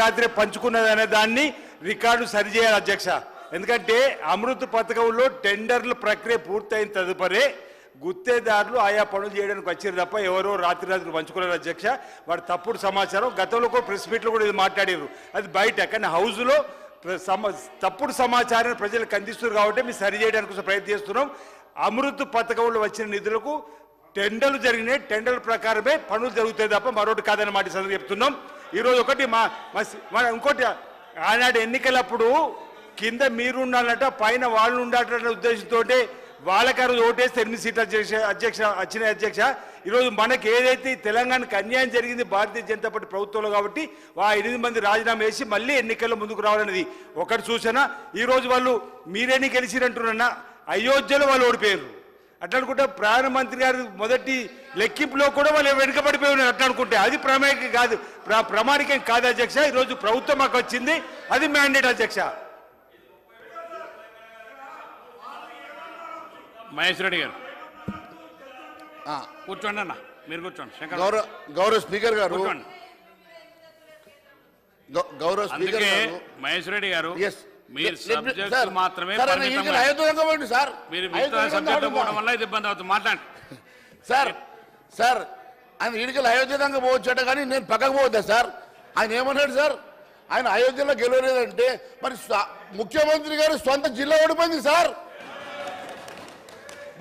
రాత్రి పంచుకున్నదనే దాన్ని రికార్డు సరిచేయాలి అధ్యక్ష. ఎందుకంటే అమృత్ పథకంలో టెండర్ల ప్రక్రియ పూర్తయిన తదుపరే గుత్తేదారులు ఆయా పనులు చేయడానికి వచ్చారు తప్ప ఎవరో రాత్రి పంచుకున్నారు అధ్యక్ష. వాడు తప్పుడు సమాచారం గతంలో కూడా ప్రెస్ మీట్లో కూడా ఇది మాట్లాడారు, అది బయట. కానీ హౌస్లో తప్పుడు సమాచారాన్ని ప్రజలకు అందిస్తున్నారు కాబట్టి మేము సరి చేయడానికి ప్రయత్నం చేస్తున్నాం. అమృత్ పథకంలో వచ్చిన నిధులకు టెండర్లు జరిగినాయి, టెండర్ల ప్రకారమే పనులు జరుగుతాయి తప్ప మరొకటి కాదని మాట సంగతి చెప్తున్నాం. ఈరోజు ఒకటి ఇంకోటి, ఆనాడు ఎన్నికలప్పుడు కింద మీరు ఉండాలట పైన వాళ్ళు ఉండాలన్న ఉద్దేశంతో వాళ్ళకి ఆ రోజు ఓటేస్తే 8 సీట్లు వచ్చినాయి అధ్యక్ష. ఈరోజు మనకి ఏదైతే తెలంగాణకు అన్యాయం జరిగింది భారతీయ జనతా పార్టీ ప్రభుత్వంలో కాబట్టి ఆ 8 మంది రాజీనామా వేసి మళ్ళీ ఎన్నికల్లో ముందుకు రావాలనేది ఒకటి సూచన. ఈరోజు వాళ్ళు మీరేని గెలిచిరంటున్నా అయోధ్యలో వాళ్ళు ఓడిపోయారు అట్లా అనుకుంటే, ప్రధానమంత్రి గారు మొదటి లెక్కింపులో కూడా వాళ్ళు వెనుకబడిపోయి ఉన్నారు అట్లా అనుకుంటే అది ప్రామాణికం కాదు అధ్యక్ష. ఈరోజు ప్రభుత్వం మాకు వచ్చింది, అది మ్యాండేట్ అధ్యక్ష. మహేష్ రెడ్డి గారు కూర్చోండి అన్న, మీరు కూర్చోండి. గౌరవ స్పీకర్ గారు, గౌరవ స్పీకర్ గారు, మహేష్ రెడ్డి గారు మీరు సబ్జెక్ట్ మాత్రమే సార్ మీరు సబ్జెక్ట్ పోవడం వల్ల ఇది ఇబ్బంది అవుతుంది. మాట్లాడండి సార్. సార్ ఆయన ఈడికలు అయోధ్యంగా పోవచ్చట కానీ నేను పక్కకు పోవద్దా సార్? ఆయన ఏమన్నాడు సార్? ఆయన అయోధ్యలో గెలవలేదంటే మరి ముఖ్యమంత్రి గారు సొంత జిల్లా ఓడిపోయింది సార్.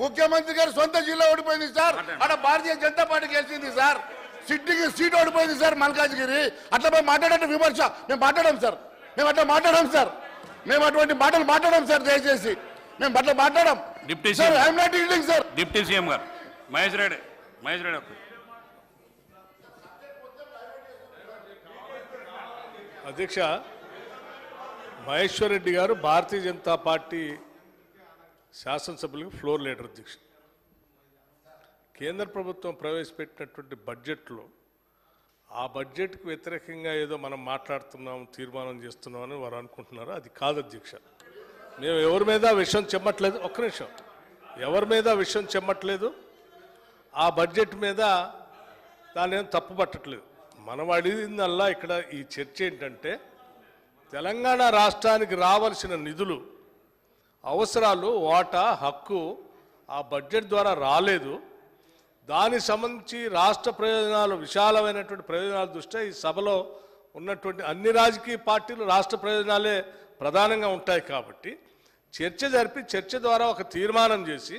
ముఖ్యమంత్రి గారు సొంత జిల్లా ఓడిపోయింది సార్. అక్కడ భారతీయ జనతా పార్టీ గెలిచింది సార్. సిట్టింగ్ సీట్ ఓడిపోయింది సార్ మల్కాజ్గిరి. అట్లా మేము మాట్లాడే విమర్శ మేము మాట్లాడాం సార్. మేము అట్లా మాట్లాడాం సార్. మేము అటువంటి మాటలు మాట్లాడాం సార్. దయచేసి మేము అట్లా మాట్లాడాం. Deputy sir I'm not yielding sir. Deputy CM గారు మహేష్ రెడ్డి అధ్యక్ష, మహేశ్వర్ రెడ్డి గారు భారతీయ జనతా పార్టీ శాసనసభ్యులకు ఫ్లోర్ లీడర్ అధ్యక్ష. కేంద్ర ప్రభుత్వం ప్రవేశపెట్టినటువంటి బడ్జెట్లో ఆ బడ్జెట్కి వ్యతిరేకంగా ఏదో మనం మాట్లాడుతున్నాం, తీర్మానం చేస్తున్నాం అని వారు అనుకుంటున్నారు. అది కాదు అధ్యక్ష. మేము ఎవరి మీద విషయం చెమ్మట్లేదు, ఒక్క నిమిషం, ఎవరి మీద విషయం చెమ్మట్లేదు. ఆ బడ్జెట్ మీద దాన్ని ఏం తప్పు పట్టట్లేదు. మనం అడిగిందల్లా ఇక్కడ ఈ చర్చ ఏంటంటే తెలంగాణ రాష్ట్రానికి రావాల్సిన నిధులు, అవసరాలు, వాటా, హక్కు ఆ బడ్జెట్ ద్వారా రాలేదు. దానికి సంబంధించి రాష్ట్ర ప్రయోజనాలు, విశాలమైనటువంటి ప్రయోజనాల దృష్ట్యా ఈ సభలో ఉన్నటువంటి అన్ని రాజకీయ పార్టీలు రాష్ట్ర ప్రయోజనాలే ప్రధానంగా ఉంటాయి కాబట్టి చర్చ జరిపి చర్చ ద్వారా ఒక తీర్మానం చేసి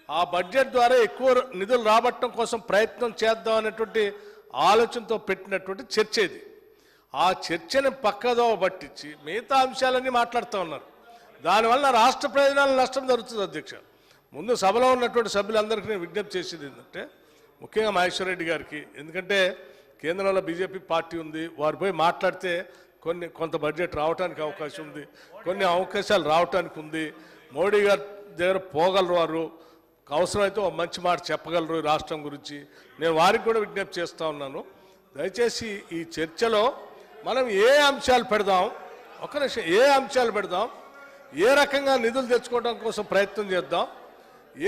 ఆ బడ్జెట్ ద్వారా ఎక్కువ నిధులు రాబట్టడం కోసం ప్రయత్నం చేద్దాం అనేటువంటి ఆలోచనతో పెట్టినటువంటి చర్చ ఇది. ఆ చర్చని పక్కదో పట్టించి మిగతా అంశాలన్నీ మాట్లాడుతూ ఉన్నారు. దానివల్ల రాష్ట్ర ప్రయోజనాలు నష్టం జరుగుతుంది అధ్యక్ష. ముందు సభలో ఉన్నటువంటి సభ్యులందరికీ నేను విజ్ఞప్తి చేసేది ఏంటంటే, ముఖ్యంగా మహేశ్వర్ రెడ్డి గారికి, ఎందుకంటే కేంద్రంలో బీజేపీ పార్టీ ఉంది, వారు పోయి మాట్లాడితే కొంత బడ్జెట్ రావడానికి అవకాశం ఉంది, కొన్ని అవకాశాలు రావడానికి ఉంది. మోడీ గారి దగ్గర పోగలరు, వారు అవసరమైతే ఒక మంచి మాట చెప్పగలరు ఈ రాష్ట్రం గురించి. నేను వారికి కూడా విజ్ఞప్తి చేస్తూ ఉన్నాను. దయచేసి ఈ చర్చలో మనం ఏ అంశాలు పెడదాం, ఒక నిమిషం, ఏ అంశాలు పెడదాం, ఏ రకంగా నిధులు తెచ్చుకోవడం కోసం ప్రయత్నం చేద్దాం,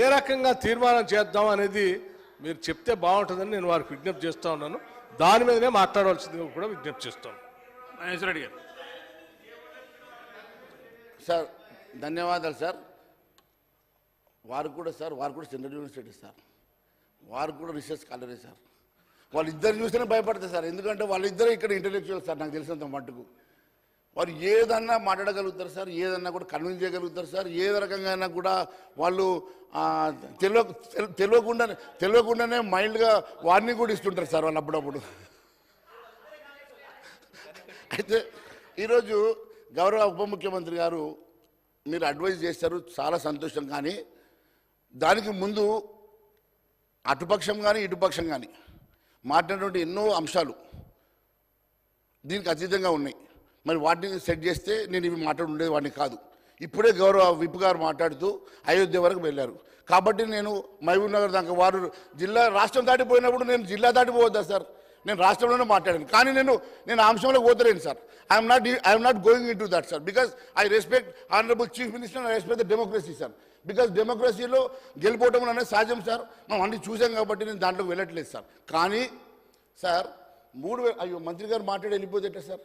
ఏ రకంగా తీర్మానం చేద్దాం అనేది మీరు చెప్తే బాగుంటుందని నేను వారికి విజ్ఞప్తి చేస్తూ ఉన్నాను. దాని మీదనే మాట్లాడవలసిందిగా కూడా విజ్ఞప్తి చేస్తాను. మహేశ్వర్ రెడ్డి గారు సార్ ధన్యవాదాలు సార్. వారు కూడా సెంట్రల్ యూనివర్సిటీ సార్, వారు కూడా రీసెర్చ్ కాలేజీ సార్. వాళ్ళిద్దరు చూస్తేనే భయపడతారు సార్. ఎందుకంటే వాళ్ళిద్దరూ ఇక్కడ ఇంటెలెక్చువల్ సార్. నాకు తెలిసినంత మట్టుకు వారు ఏదన్నా మాట్లాడగలుగుతారు సార్, ఏదన్నా కూడా కన్విన్స్ చేయగలుగుతారు సార్. ఏ రకంగా కూడా వాళ్ళు తెలియకుండానే మైల్డ్గా వార్నింగ్ కూడా ఇస్తుంటారు సార్ వాళ్ళు అప్పుడప్పుడు. అయితే ఈరోజు గౌరవ ఉప ముఖ్యమంత్రి గారు మీరు అడ్వైజ్ చేస్తారు, చాలా సంతోషం. కానీ దానికి ముందు అటుపక్షం కానీ ఇటుపక్షం కానీ మాట్లాడినటువంటి ఎన్నో అంశాలు దీనికి అతీతంగా ఉన్నాయి. మరి వాటిని సెట్ చేస్తే నేను ఇవి మాట్లాడుండేది వాటిని కాదు. ఇప్పుడే గౌరవ విప్ గారు మాట్లాడుతూ అయోధ్య వరకు వెళ్ళారు కాబట్టి నేను మహబూబ్ నగర్ దాకా, వారు రాష్ట్రం దాటిపోయినప్పుడు నేను జిల్లా దాటిపోవద్దా సార్? నేను రాష్ట్రంలోనే మాట్లాడాను. కానీ నేను ఆ అంశంలో పోతలేను sir. I'm not going into that sir. Because I respect honourable chief minister, I respect the democracy sir. Because డెమోక్రసీలో గెలిపోవటం అనేది సహజం సార్. మనం అన్ని చూసాం కాబట్టి నేను దాంట్లోకి వెళ్ళట్లేదు సార్. కానీ సార్ 3000 అయ్యో మంత్రి గారు మాట్లాడి వెళ్ళిపోతే ఎట్లా సార్?